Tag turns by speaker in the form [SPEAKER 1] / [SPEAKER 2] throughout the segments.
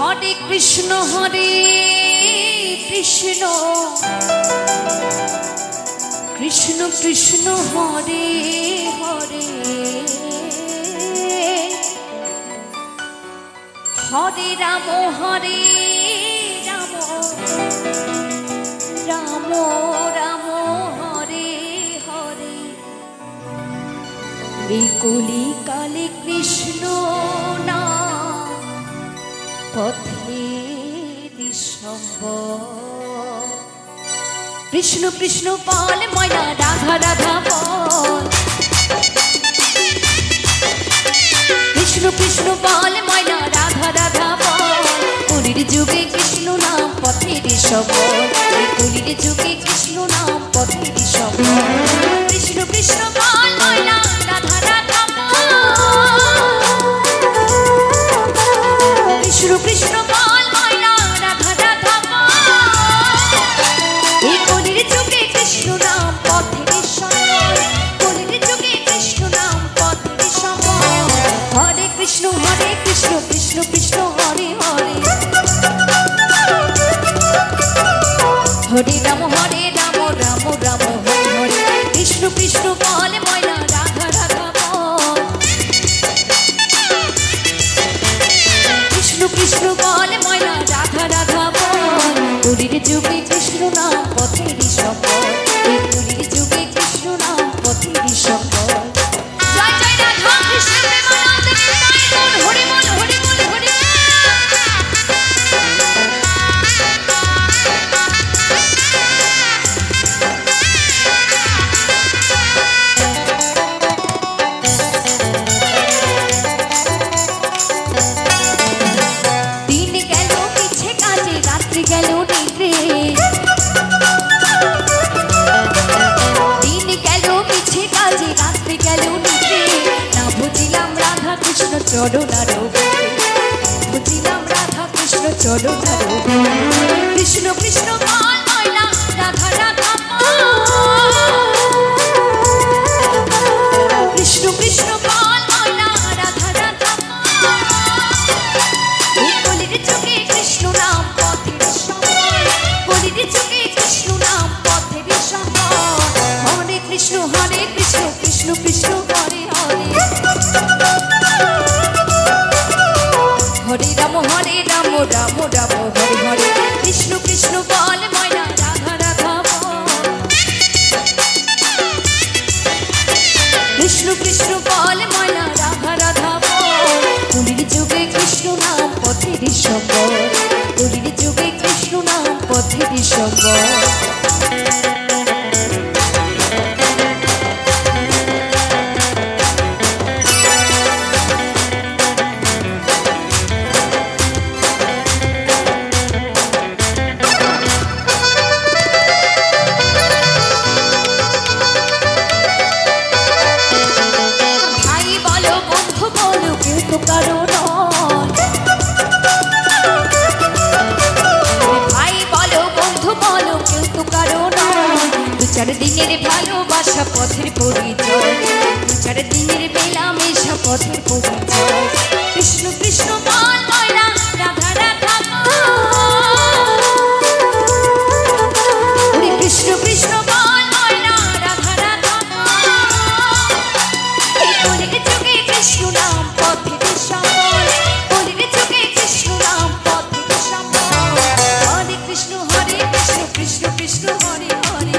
[SPEAKER 1] হরে কৃষ্ণ কৃষ্ণ কৃষ্ণ হরে হরে হরে রাম রাম রাম হরে হরে এই কলি কালে কৃষ্ণ না পথে দিশম্বর কৃষ্ণ কৃষ্ণ বল ময়না রাধা রাধা বল কৃষ্ণ কৃষ্ণ বল ময়না রাধা রাধা বল কলির যুগে কৃষ্ণ নাম পথের সফল কলির যুগে কৃষ্ণ নাম পথের সফল কৃষ্ণ কৃষ্ণ বল ময়না রাধা রাধা বল কৃষ্ণ কৃষ্ণ বল ময়না রাধা রাধা বল এই কলির যুগে কৃষ্ণ নাম পথের সফল কলির যুগে কৃষ্ণ নাম পথের সফল হরে কৃষ্ণ কৃষ্ণ কৃষ্ণ হরে হরে হরে রাম রাম রাম হরে হরে কৃষ্ণ কৃষ্ণ বল ময়না রাধা রাধা বল কৃষ্ণ কৃষ্ণ বল ময়না রাধা রাধা বল কলির যুগে কৃষ্ণ নাম পথের সফল এই কলির যুগে কৃষ্ণ নাম পথের সফল জয় জয় রাধা কৃষ্ণ প্রেমানন্দ নিতাই গৌর হরি বল হরি বল হরি দিন গেল পিছে কাজে রাত্রি গেল নিদ্রে দিন গেল পিছে কাজে রাত্রি গেল নিদ্রে না বুঝিলাম রাধা কৃষ্ণ চরণার বুঝিলাম রাধা কৃষ্ণ চরণার কৃষ্ণ কৃষ্ণ বল ময়না রাধা রাধা বল কৃষ্ণ কৃষ্ণ বল ময়না রাধা রাধা বল এই কলির যুগে কৃষ্ণ নাম পথের সফল কলির যুগে কৃষ্ণ নাম পথের সফল হরে কৃষ্ণ কৃষ্ণ কৃষ্ণ হরে হরে হরে রাম রাম রাম হরে হরে কৃষ্ণ কৃষ্ণ বল ময়না রাধা রাধা বল কৃষ্ণ কৃষ্ণ বল ময়না রাধা রাধা বল কলির যুগে কৃষ্ণ নাম পথের সফল কলির যুগে কৃষ্ণ নাম পথের সফল ভাই বলো বন্ধু বলো কেউ তো কারো নয় ভাই বলো বন্ধু বলো কেউ তো কারো নয় দু চার দিনের ভালোবাসা পথের পরিচয় দু চার দিনের মেলামেশা পথের পরিচয় কৃষ্ণ কৃষ্ণ বল ময়না রাধা রাধা বল কৃষ্ণ কৃষ্ণ বল ময়না রাধা রাধা বল এই কলির যুগে কৃষ্ণ নাম পথের সফল কলির যুগে কৃষ্ণ নাম পথের সফল হরে কৃষ্ণ কৃষ্ণ কৃষ্ণ হরে হরে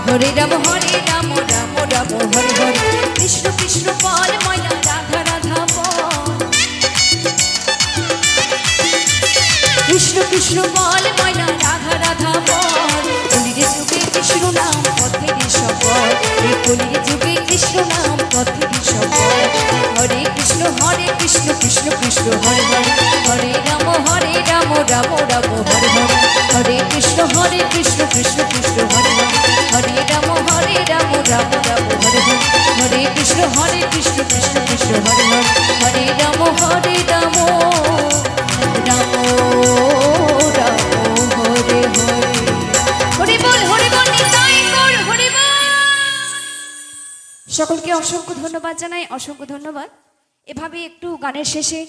[SPEAKER 1] হরে রাম রাম রাম হরে হরে কৃষ্ণ কৃষ্ণ বল ময়না রাধা রাধা বল কৃষ্ণ কৃষ্ণ বল ময়না রাধা রাধা বল কলির যুগে কৃষ্ণ নাম পথের সফল এই কলির যুগে কৃষ্ণ নাম পথের সফল হরে কৃষ্ণ কৃষ্ণ কৃষ্ণ হরে হরে হরে রাম রাম রাম হরে হরে হরে কৃষ্ণ কৃষ্ণ কৃষ্ণ হরে হরে হরে রাম রাম রাম হরে হরে হরে কৃষ্ণ কৃষ্ণ কৃষ্ণ হরে হরে হরে রাম রাম রাম রাম হরে হরে হরি বল নিতাই গৌর হরি বল সকলকে অসংখ্য ধন্যবাদ জানাই অসংখ্য ধন্যবাদ। এভাবে একটু গানের শেষে